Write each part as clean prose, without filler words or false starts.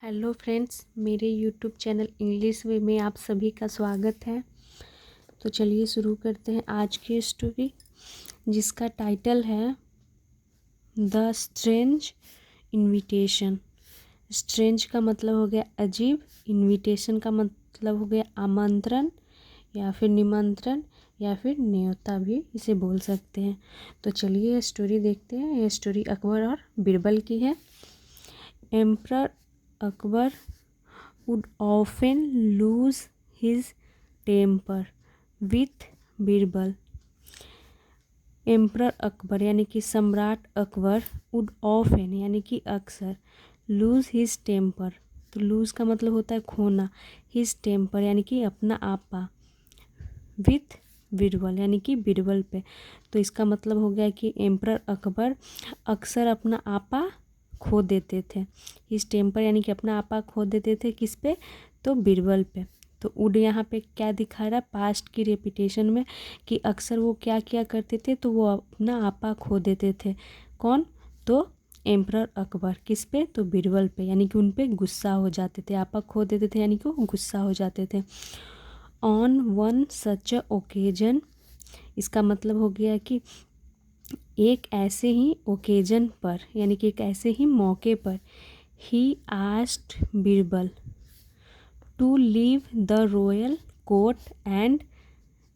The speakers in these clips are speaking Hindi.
हेलो फ्रेंड्स, मेरे यूट्यूब चैनल इंग्लिश वे में आप सभी का स्वागत है। तो चलिए शुरू करते हैं आज की स्टोरी, जिसका टाइटल है द स्ट्रेंज इनविटेशन। स्ट्रेंज का मतलब हो गया अजीब, इनविटेशन का मतलब हो गया आमंत्रण या फिर निमंत्रण या फिर न्योता भी इसे बोल सकते हैं। तो चलिए ये स्टोरी देखते हैं। ये स्टोरी अकबर और बीरबल की है। Emperor Akbar would often lose his temper with Birbal. Emperor Akbar यानी कि सम्राट अकबर वुड ऑफन यानी कि अक्सर, लूज हिज टेम्पर, तो लूज का मतलब होता है खोना, हिज टेम्पर यानी कि अपना आपा, विथ बीरबल यानी कि बीरबल पे। तो इसका मतलब हो गया कि एम्परर अकबर अक्सर अपना आपा खो देते थे। हिज टेम्पर यानी कि अपना आपा खो देते थे किस पे, तो बीरबल पे। तो वुड यहाँ पे क्या दिखा रहा है, पास्ट की रेपिटेशन में, कि अक्सर वो क्या किया करते थे, तो वो अपना आपा खो देते थे। कौन, तो एम्परर अकबर किस पे, तो बीरबल पे, यानी कि उन पे गुस्सा हो जाते थे। आपा खो देते थे यानी कि वो गुस्सा हो जाते थे। On one such a occasion, इसका मतलब हो गया कि एक ऐसे ही ओकेजन पर यानी कि एक ऐसे ही मौके पर, he asked Birbal to leave the royal court and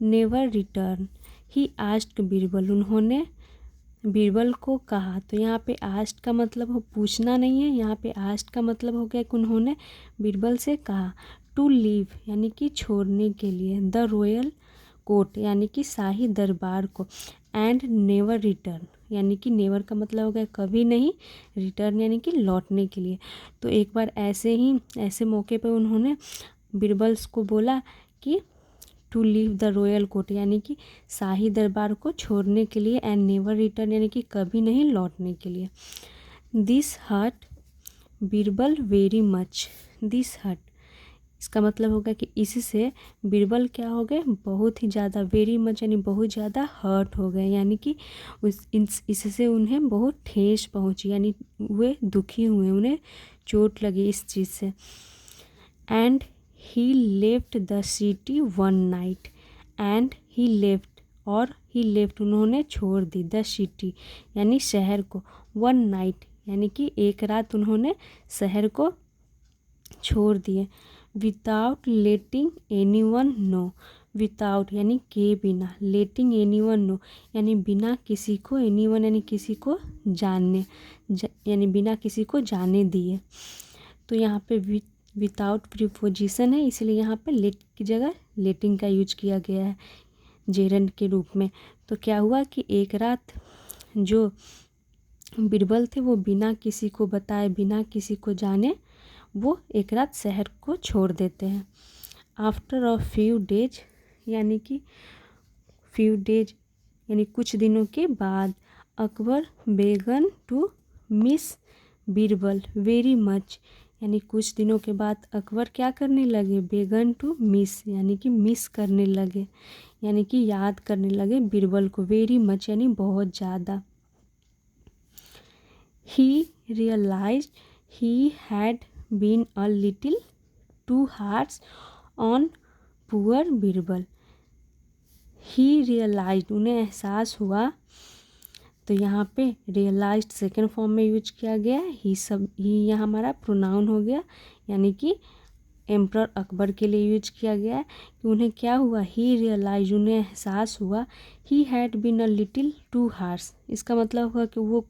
never return. He asked Birbal, उन्होंने बीरबल को कहा। तो यहाँ पे आस्क्ड का मतलब हो पूछना नहीं है, यहाँ पे आस्क्ड का मतलब हो गया कि उन्होंने बीरबल से कहा। टू लीव यानी कि छोड़ने के लिए, द रॉयल कोर्ट यानी कि शाही दरबार को, एंड नेवर रिटर्न यानी कि नेवर का मतलब हो गया कभी नहीं, रिटर्न यानी कि लौटने के लिए। तो एक बार ऐसे ही ऐसे मौके पर उन्होंने बीरबल्स को बोला कि to leave the royal court यानी कि शाही दरबार को छोड़ने के लिए, एंड नेवर रिटर्न यानी कि कभी नहीं लौटने के लिए। This hurt Birbal very much, this hurt इसका मतलब होगा कि इससे बीरबल क्या हो गए, बहुत ही ज़्यादा, वेरी मच यानी बहुत ज़्यादा हर्ट हो गए, यानी कि इससे उन्हें बहुत ठेस पहुंची, यानी वे दुखी हुए, उन्हें चोट लगी इस चीज़ से। And he left the city one night, and he left और ही लेफ्ट उन्होंने छोड़ दी, द सिटी यानी शहर को, वन नाइट यानी कि एक रात उन्होंने शहर को छोड़ दिए। Without letting anyone know, without यानी के बिना, लेटिंग एनी वन नो यानी बिना किसी को, एनी वन यानी किसी को जानने, यानी बिना किसी को जाने दिए। तो यहाँ पे विदाउट प्रीपोजिशन है, इसलिए यहाँ पे लेट की जगह लेटिंग का यूज किया गया है जेरंड के रूप में। तो क्या हुआ कि एक रात जो बीरबल थे वो बिना किसी को बताए, बिना किसी को जाने वो एक रात शहर को छोड़ देते हैं। आफ्टर अ फ्यू डेज यानी कि फ्यू डेज यानी कुछ दिनों के बाद, Akbar began to miss Birbal very much यानी कुछ दिनों के बाद अकबर क्या करने लगे, बेगन टू मिस यानी कि मिस करने लगे, यानी कि याद करने लगे बीरबल को, वेरी मच यानी बहुत ज़्यादा। He realized he had been a little too harsh on poor Birbal. He realized उन्हें एहसास हुआ, तो यहाँ पे रियलाइज्ड सेकेंड फॉर्म में यूज किया गया है। ही सब ही यहाँ हमारा प्रोनाउन हो गया, यानी कि एम्परर अकबर के लिए यूज किया गया है कि उन्हें क्या हुआ, ही रियलाइज उन्हें एहसास हुआ, he had been a little too harsh, इसका मतलब हुआ कि वो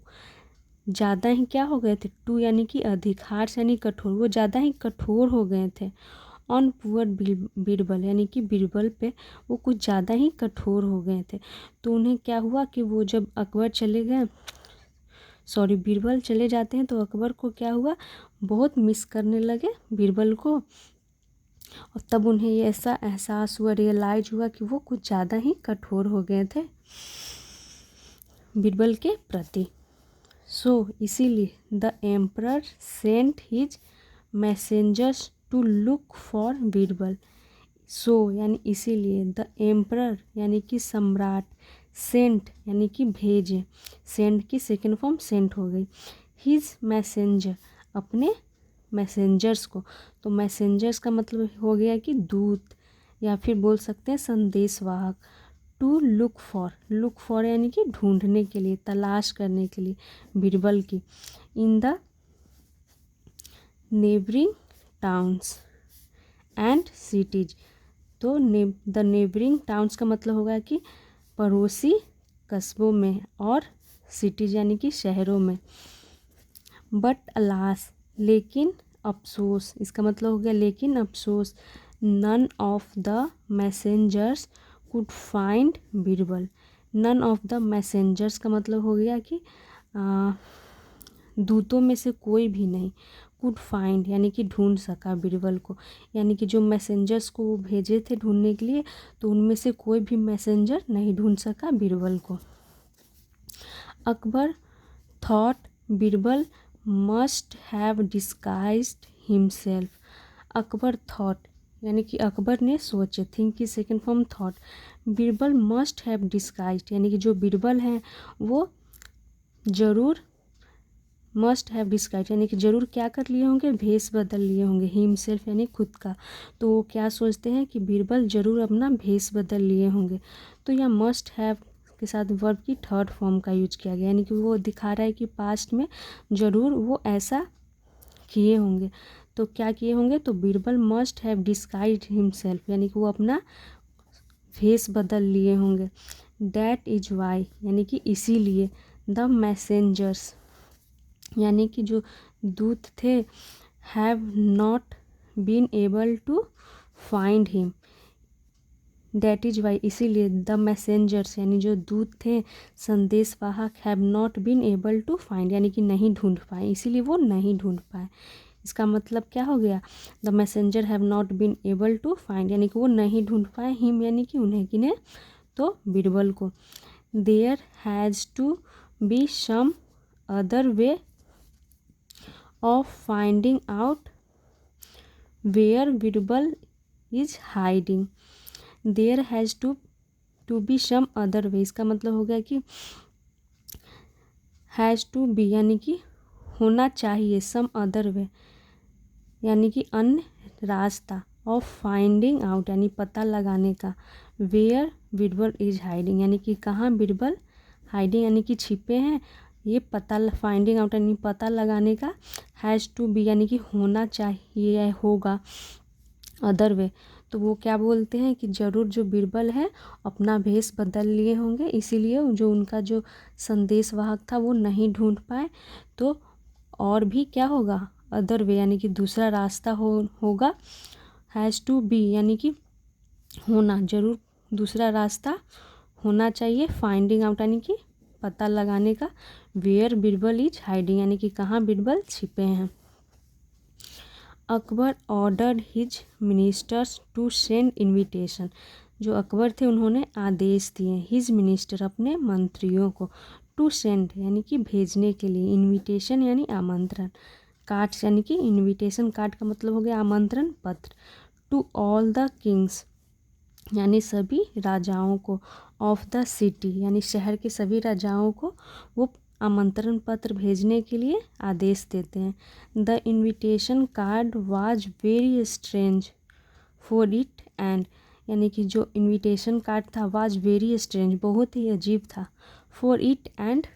ज़्यादा ही क्या हो गए थे, टू यानी कि अधिक, हार्श यानी कठोर, वो ज़्यादा ही कठोर हो गए थे। ऑन पुअर बीरबल यानी कि बीरबल पे वो कुछ ज़्यादा ही कठोर हो गए थे। तो उन्हें क्या हुआ कि वो जब अकबर चले गए, सॉरी बीरबल चले जाते हैं, तो अकबर को क्या हुआ, बहुत मिस करने लगे बीरबल को, और तब उन्हें ये ऐसा एहसास हुआ, रियलाइज हुआ कि वो कुछ ज़्यादा ही कठोर हो गए थे बीरबल के प्रति। सो इसीलिए the emperor sent his messengers to look for Birbal. So यानी इसीलिए, द एम्परर यानी कि सम्राट, सेंट यानी कि भेजे, सेंट की सेकेंड फॉर्म सेंट हो गई, हिज मैसेंजर अपने मैसेंजर्स को। तो मैसेंजर्स का मतलब हो गया कि दूत या फिर बोल सकते हैं संदेशवाहक। टू लुक फॉर यानी कि ढूंढने के लिए, तलाश करने के लिए बीरबल की। In the neighbouring towns and cities. तो द नेबरिंग टाउन्स का मतलब होगा कि पड़ोसी कस्बों में और सिटीज यानी कि शहरों में। बट अलास लेकिन अफसोस, इसका मतलब हो गया लेकिन अफसोस। None of the messengers could find Birbal. None of the messengers का मतलब हो गया कि दूतों में से कोई भी नहीं, कुड फाइंड यानी कि ढूंढ सका बीरबल को। यानी कि जो मैसेंजर्स को वो भेजे थे ढूंढने के लिए, तो उनमें से कोई भी मैसेंजर नहीं ढूंढ सका बीरबल को। Akbar thought Birbal must have disguised himself. Akbar thought यानी कि अकबर ने सोचे, थिंक की second form thought. Birbal must have disguised यानी कि जो बीरबल हैं वो जरूर, मस्ट हैव डिस्गाइज्ड यानी कि जरूर क्या कर लिए होंगे, भेष बदल लिए होंगे। हिमसेल्फ यानी खुद का। तो वो क्या सोचते हैं कि बीरबल जरूर अपना भेष बदल लिए होंगे। तो यह मस्ट हैव के साथ वर्ब की थर्ड फॉर्म का यूज किया गया, यानी कि वो दिखा रहा है कि पास्ट में ज़रूर वो ऐसा किए होंगे। तो क्या किए होंगे, तो Birbal must have disguised himself यानी कि वो अपना भेष बदल लिए होंगे। डैट इज वाई यानी कि इसीलिए। द मैसेंजर्स यानी कि जो दूत थे, have not been able to find him. That is why इसीलिए। द मैसेंजर्स यानी जो दूत थे, संदेशवाहक, have not been able to find यानी कि नहीं ढूंढ पाए, इसीलिए वो नहीं ढूंढ पाए। इसका मतलब क्या हो गया, the messenger have not been able to find यानी कि वो नहीं ढूंढ पाए हिम यानी कि उन्हें, किन्हें, तो बीरबल को। There has to be some other way of finding out where Birbal is hiding. There has to be some other way, इसका मतलब हो गया कि हैज़ टू बी यानी कि होना चाहिए, सम अदर वे यानी कि अन्य रास्ता, ऑफ फाइंडिंग आउट यानी पता लगाने का, वेयर बीरबल इज हाइडिंग यानी कि कहाँ बीरबल हाइडिंग यानी कि छिपे हैं, ये पता, फाइंडिंग आउट यानी पता लगाने का, हैज़ टू बी यानी कि होना चाहिए, होगा, अदर वे। तो वो क्या बोलते हैं कि ज़रूर जो बीरबल है अपना भेष बदल लिए होंगे, इसीलिए जो उनका जो संदेशवाहक था वो नहीं ढूंढ पाए। तो और भी क्या होगा, अदर वे यानी कि दूसरा रास्ता होगा। हैज़ टू बी यानी कि होना, ज़रूर दूसरा रास्ता होना चाहिए। फाइंडिंग आउट यानी कि पता लगाने का। वेयर बीरबल इज हाइडिंग यानी कि कहाँ बीरबल छिपे हैं। Akbar ordered his ministers to send invitation. जो अकबर थे उन्होंने आदेश दिए, हिज मिनिस्टर अपने मंत्रियों को, टू सेंड यानी कि भेजने के लिए, इन्विटेशन यानी आमंत्रण, कार्ड्स यानी कि इन्विटेशन कार्ड का मतलब हो गया आमंत्रण पत्र। टू ऑल द किंग्स यानी सभी राजाओं को, ऑफ द सिटी यानी शहर के सभी राजाओं को वो आमंत्रण पत्र भेजने के लिए आदेश देते हैं। The invitation card was very strange for it and यानी कि जो इन्विटेशन कार्ड था, वाज वेरी स्ट्रेंज बहुत ही अजीब था, फॉर इट एंड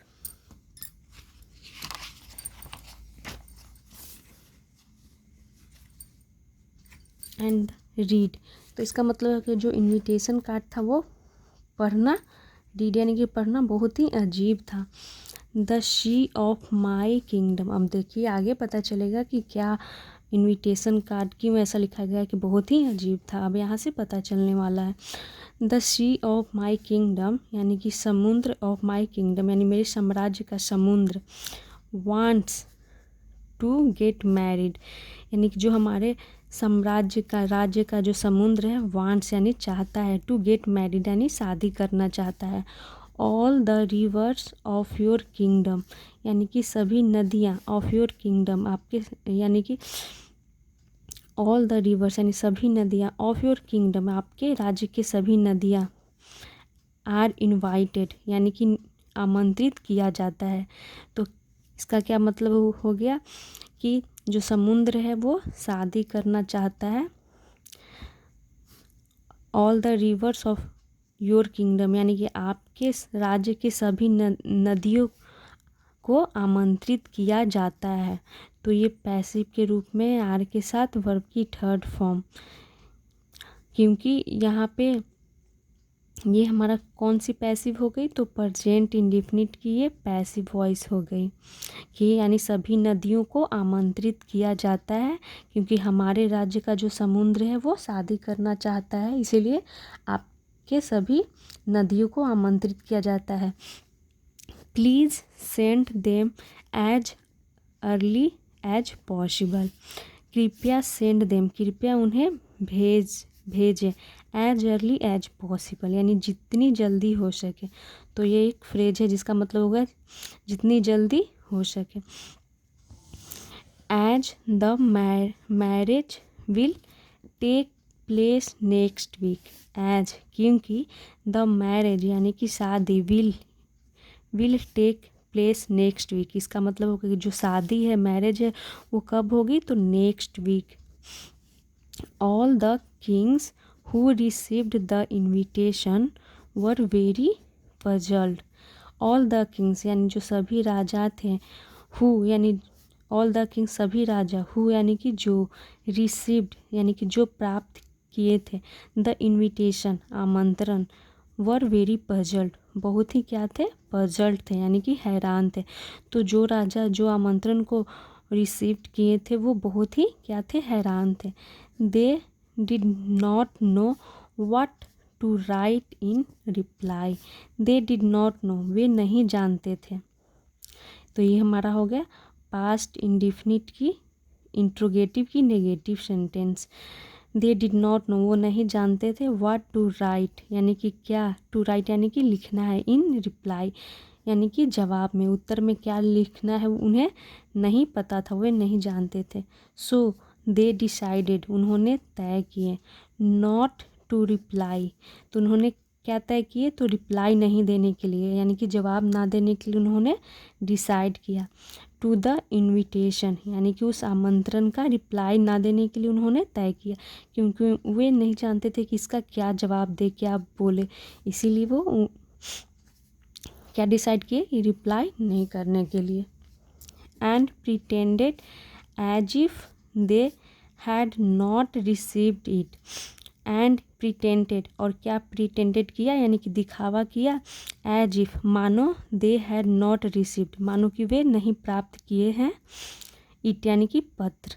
रीड। तो इसका मतलब है कि जो इन्विटेशन कार्ड था वो पढ़ना, रीड यानी कि पढ़ना बहुत ही अजीब था। The she of my kingdom, अब देखिए आगे पता चलेगा कि क्या इन्विटेशन कार्ड क्यों ऐसा लिखा गया है कि बहुत ही अजीब था, अब यहाँ से पता चलने वाला है। The sea of my kingdom यानी कि समुद्र, ऑफ माई किंगडम यानी मेरे साम्राज्य का समुद्र, वांट्स टू गेट मैरिड यानी कि जो हमारे साम्राज्य का, राज्य का जो समुद्र है, वांट्स यानी चाहता है, टू गेट मैरिड यानी शादी करना चाहता है। All the reverse of your kingdom यानी कि सभी नदियाँ, ऑफ योर किंगडम आपके, यानी कि ऑल द रिवर्स यानी सभी नदियाँ, ऑफ योर किंगडम आपके राज्य के सभी नदियाँ, आर इनवाइटेड यानी कि आमंत्रित किया जाता है। तो इसका क्या मतलब हो गया कि जो समुद्र है वो शादी करना चाहता है। All the reverse of your kingdom, यानी कि आपके राज्य के सभी नदियों को आमंत्रित किया जाता है। तो ये पैसिव के रूप में आर के साथ वर्ब की थर्ड फॉर्म, क्योंकि यहाँ पे ये हमारा कौन सी पैसिव हो गई, तो प्रेजेंट इंडेफिनिट की ये पैसिव वॉइस हो गई कि यानी सभी नदियों को आमंत्रित किया जाता है, क्योंकि हमारे राज्य का जो समुद्र है वो शादी करना चाहता है, इसीलिए आपके सभी नदियों को आमंत्रित किया जाता है। Please send them as early as possible, कृपया सेंड देम, कृपया उन्हें भेजें एज अर्ली एज पॉसिबल, यानी जितनी जल्दी हो सके। तो ये एक फ्रेज है जिसका मतलब होगा जितनी जल्दी हो सके। As the marriage will take place next week, as क्योंकि द मैरिज यानी कि शादी will take place next week, इसका मतलब होगा कि जो शादी है मैरिज है वो कब होगी, तो next week. All the kings who received the invitation were very puzzled, all the kings यानी जो सभी राजा थे, हु यानी ऑल द किंग्स सभी राजा, हु यानी कि जो, रिसीव्ड यानी कि जो प्राप्त किए थे, द इन्विटेशन आमंत्रण, वर वेरी पजल्ड बहुत ही क्या थे, पजल्ड थे यानी कि हैरान थे। तो जो राजा जो आमंत्रण को रिसीव किए थे वो बहुत ही क्या थे, हैरान थे। They did not know what to write in reply, they did not know वे नहीं जानते थे। तो ये हमारा हो गया पास्ट इंडिफिनिट की इंट्रोगेटिव की negative sentence. They did not know वो नहीं जानते थे, व्हाट टू राइट यानी कि क्या, टू राइट यानी कि लिखना है, इन रिप्लाई यानी कि जवाब में, उत्तर में क्या लिखना है उन्हें नहीं पता था, वे नहीं जानते थे। सो दे डिसाइडेड उन्होंने तय किए, नॉट टू रिप्लाई तो उन्होंने क्या तय किए, तो रिप्लाई नहीं देने के लिए यानी कि जवाब ना देने के लिए उन्होंने डिसाइड किया। टू द इन्विटेशन यानी कि उस आमंत्रण का रिप्लाई ना देने के लिए उन्होंने तय किया, क्योंकि वे नहीं जानते थे कि इसका क्या जवाब दे, क्या बोले, इसीलिए वो क्या डिसाइड किए, रिप्लाई नहीं करने के लिए। And pretended as if they had not received it, and pretended और क्या प्रिटेंडेड किया यानी कि दिखावा किया, एज इफ मानो, दे हैड नॉट रिसीव्ड मानो कि वे नहीं प्राप्त किए हैं, इट यानी कि पत्र,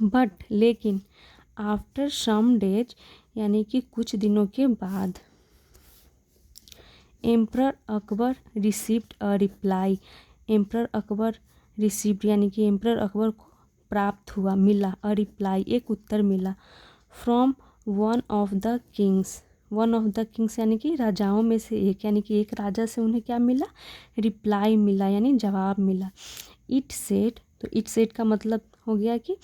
बट लेकिन, आफ्टर सम डेज यानी कि कुछ दिनों के बाद, emperor Akbar received a reply, emperor Akbar received यानी कि एम्परर अकबर को प्राप्त हुआ, मिला, अ रिप्लाई एक उत्तर मिला, from one of the Kings, one of the kings यानी कि राजाओं में से एक, यानी कि एक राजा से उन्हें क्या मिला, रिप्लाई मिला यानी जवाब मिला। इट सेड, तो इट सेड का मतलब हो गया कि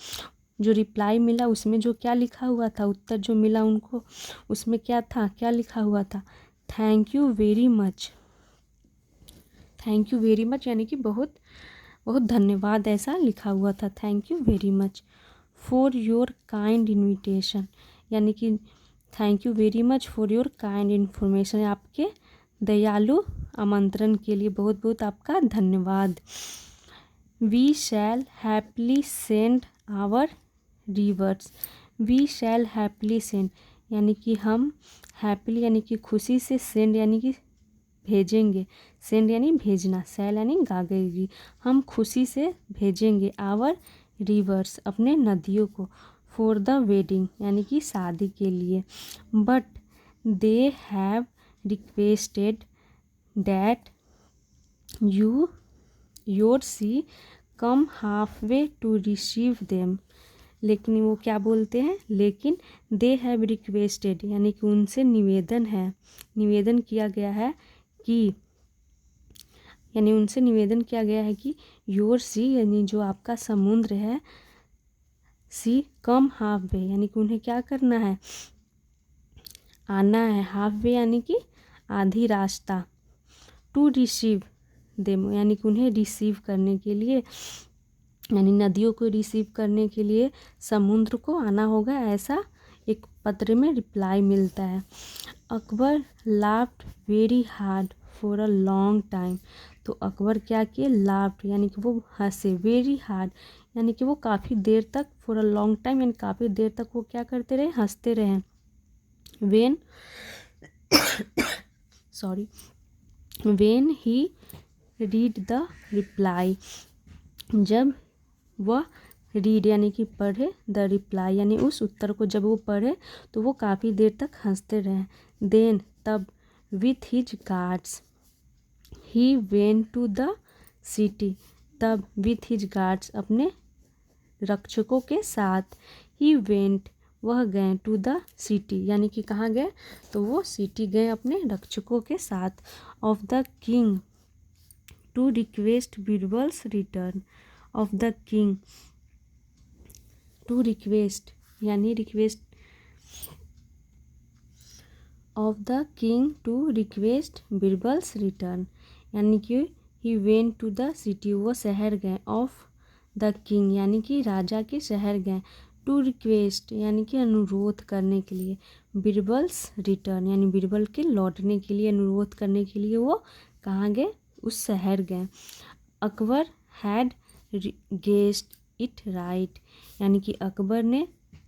जो रिप्लाई मिला उसमें जो क्या लिखा हुआ था, उत्तर जो मिला उनको उसमें क्या था, क्या लिखा हुआ था, thank you very much, thank you very much यानी कि बहुत बहुत धन्यवाद ऐसा लिखा हुआ था, thank you very much, for your kind invitation यानी कि thank you very much for your kind information, आपके दयालु आमंत्रण के लिए बहुत बहुत आपका धन्यवाद। We shall happily send our rivers, we shall happily send यानी कि हम हैप्पीली यानी कि खुशी से, सेंड यानी कि भेजेंगे, सेंड यानी भेजना, सैल यानी गागेगी, हम खुशी से भेजेंगे, आवर रिवर्स अपने नदियों को, फॉर द वेडिंग यानी कि शादी के लिए, but they have requested that you your sea come half way to receive them, लेकिन वो क्या बोलते हैं, लेकिन दे हैव रिक्वेस्टेड यानी कि उनसे निवेदन है, निवेदन किया गया है कि, यानी उनसे निवेदन किया गया है कि योर सी यानी जो आपका समुद्र है, सी कम हाफ वे यानी कि उन्हें क्या करना है, आना है, हाफ वे यानी कि आधी रास्ता, टू रिसीव देम यानी कि उन्हें रिसीव करने के लिए, यानी नदियों को रिसीव करने के लिए समुद्र को आना होगा, ऐसा एक पत्र में रिप्लाई मिलता है। Akbar laughed very hard for a long time. तो अकबर क्या किए, लाफ्ड यानी कि वो हंसे, वेरी हार्ड यानी कि वो काफ़ी देर तक, फॉर अ लॉन्ग टाइम यानी काफ़ी देर तक वो क्या करते रहे, हंसते रहे। When sorry when he read the reply, जब वह रीड यानी कि पढ़े, द रिप्लाई यानी उस उत्तर को जब वो पढ़े तो वो काफ़ी देर तक हंसते रहे। देन तब with his guards he went to the city, तब विथ हिज गार्ड्स अपने रक्षकों के साथ, ही वेंट वह गए, टू द सिटी यानी कि कहाँ गए, तो वो सिटी गए अपने रक्षकों के साथ, of the king to request Birbal's return, of the king to request यानी request, of the king to request Birbal's return यानी कि he went to the city, वो शहर गए, ऑफ द किंग यानी कि राजा के शहर गए, टू रिक्वेस्ट यानी कि अनुरोध करने के लिए, बीरबल्स रिटर्न यानी बीरबल के लौटने के लिए, अनुरोध करने के लिए वो कहाँ गए, उस शहर गए। Akbar had guessed it right यानी कि अकबर ने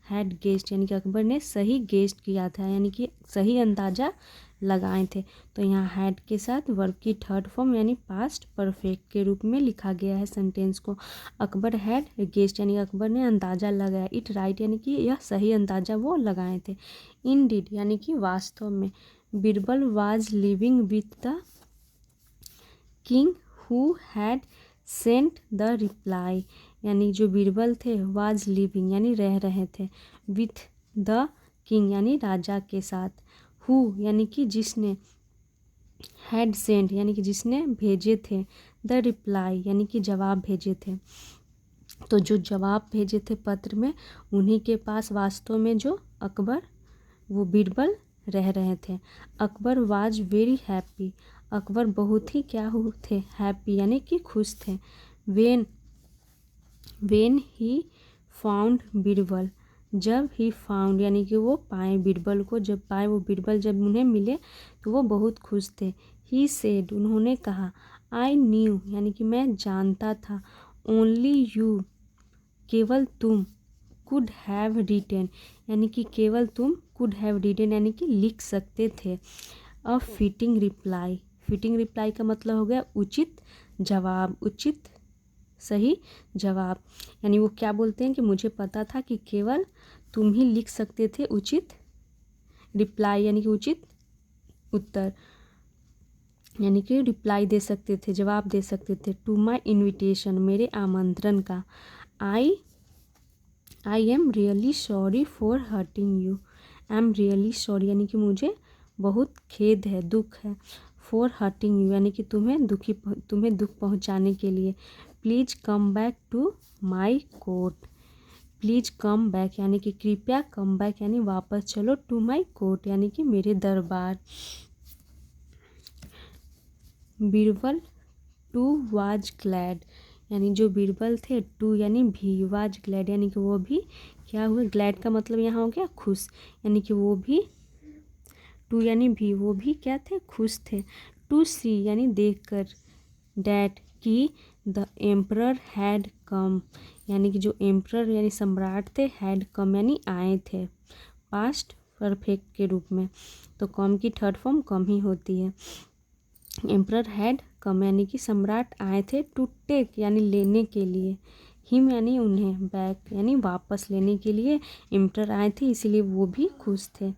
हैड गेस्ट यानी कि अकबर ने सही गेस्ट किया था, यानी कि सही अंदाज़ा लगाए थे। तो यहाँ हैड के साथ वर्ब की थर्ड फॉर्म यानी पास्ट परफेक्ट के रूप में लिखा गया है सेंटेंस को। अकबर हैड गेस्ट यानी अकबर ने अंदाज़ा लगाया, इट राइट यानी कि यह सही अंदाज़ा वो लगाए थे। इनडीड यानी कि वास्तव में। Birbal was living with the king who had sent the reply यानी जो बीरबल थे, वाज लिविंग यानी रह रहे थे, विथ द किंग यानी राजा के साथ, हु यानी कि जिसने, हैड सेंट यानी कि जिसने भेजे थे, द रिप्लाई यानी कि जवाब भेजे थे। तो जो जवाब भेजे थे पत्र में, उन्हीं के पास वास्तव में जो अकबर वो बीरबल रह रहे थे। Akbar was very happy, Akbar बहुत ही क्या हो थे, हैप्पी यानी कि खुश थे। वेन ही फाउंड बीरबल, जब ही फाउंड यानी कि वो पाए बीरबल को, जब पाए वो बीरबल जब उन्हें मिले तो वो बहुत खुश थे। ही सेड उन्होंने कहा, आई न्यू यानी कि मैं जानता था, ओनली यू केवल तुम, कुड हैव रिटन यानी कि केवल तुम, कुड हैव रिटन यानी कि लिख सकते थे, अ फिटिंग रिप्लाई, फिटिंग रिप्लाई का मतलब हो गया उचित जवाब, उचित सही जवाब। यानी वो क्या बोलते हैं कि मुझे पता था कि केवल तुम ही लिख सकते थे उचित रिप्लाई यानी कि उचित उत्तर, यानी कि रिप्लाई दे सकते थे, जवाब दे सकते थे, टू माई इन्विटेशन मेरे आमंत्रण का। I am really sorry for hurting you, I am really sorry यानी कि मुझे बहुत खेद है, दुख है, फॉर हर्टिंग यू यानी कि तुम्हें दुख पहुंचाने के लिए। Please come back to my court, please come back यानी कि कृपया, कम बैक यानी वापस चलो, टू माई कोर्ट यानी कि मेरे दरबार। बीरबल टू वाज ग्लैड यानी जो बीरबल थे, टू यानी भी, वाज ग्लैड यानी कि वो भी क्या हुए, ग्लैड का मतलब यहाँ हो गया खुश, यानी कि वो भी, टू यानी भी, वो भी क्या थे, खुश थे। टू सी यानी देखकर, डैट कि द एम्परर हैड कम यानी कि जो एम्परर यानी सम्राट थे, हैड कम यानी आए थे, पास्ट परफेक्ट के रूप में। तो कम की थर्ड फॉर्म कम ही होती है। एम्परर हैड कम यानी कि सम्राट आए थे, टू टेक यानी लेने के लिए, हिम यानी उन्हें, बैक यानी वापस लेने के लिए एम्परर आए थे, इसीलिए वो भी खुश थे।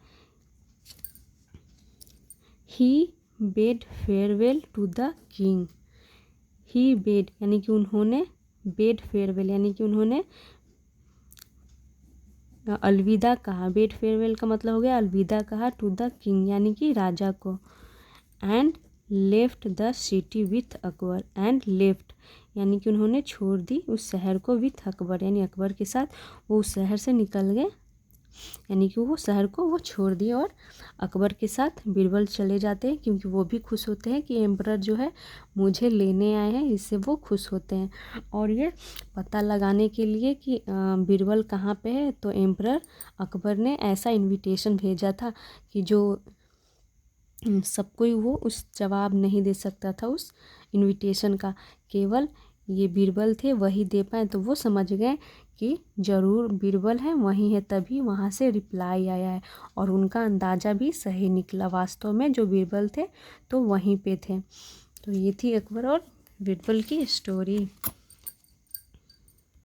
He bade farewell to the king, he bade यानी कि उन्होंने, बेड फेयरवेल यानी कि उन्होंने अलविदा कहा, बेड फेयरवेल का मतलब हो गया अलविदा कहा, टू द किंग यानी कि राजा को। And left the city with Akbar, and left यानी कि उन्होंने छोड़ दी उस शहर को, विथ अकबर यानी अकबर के साथ वो उस शहर से निकल गए। यानी कि वो शहर को वो छोड़ दिए और अकबर के साथ बीरबल चले जाते हैं, क्योंकि वो भी खुश होते हैं कि एम्परर जो है मुझे लेने आए हैं, इससे वो खुश होते हैं। और ये पता लगाने के लिए कि बीरबल कहाँ पे है, तो एम्परर अकबर ने ऐसा इनविटेशन भेजा था कि जो सब कोई वो उस जवाब नहीं दे सकता था उस इनविटेशन का, केवल ये बीरबल थे वही दे पाए। तो वो समझ गए कि ज़रूर बीरबल है, वहीं है, तभी वहाँ से रिप्लाई आया है। और उनका अंदाज़ा भी सही निकला, वास्तव में जो बीरबल थे तो वहीं पे थे। तो ये थी अकबर और बीरबल की स्टोरी।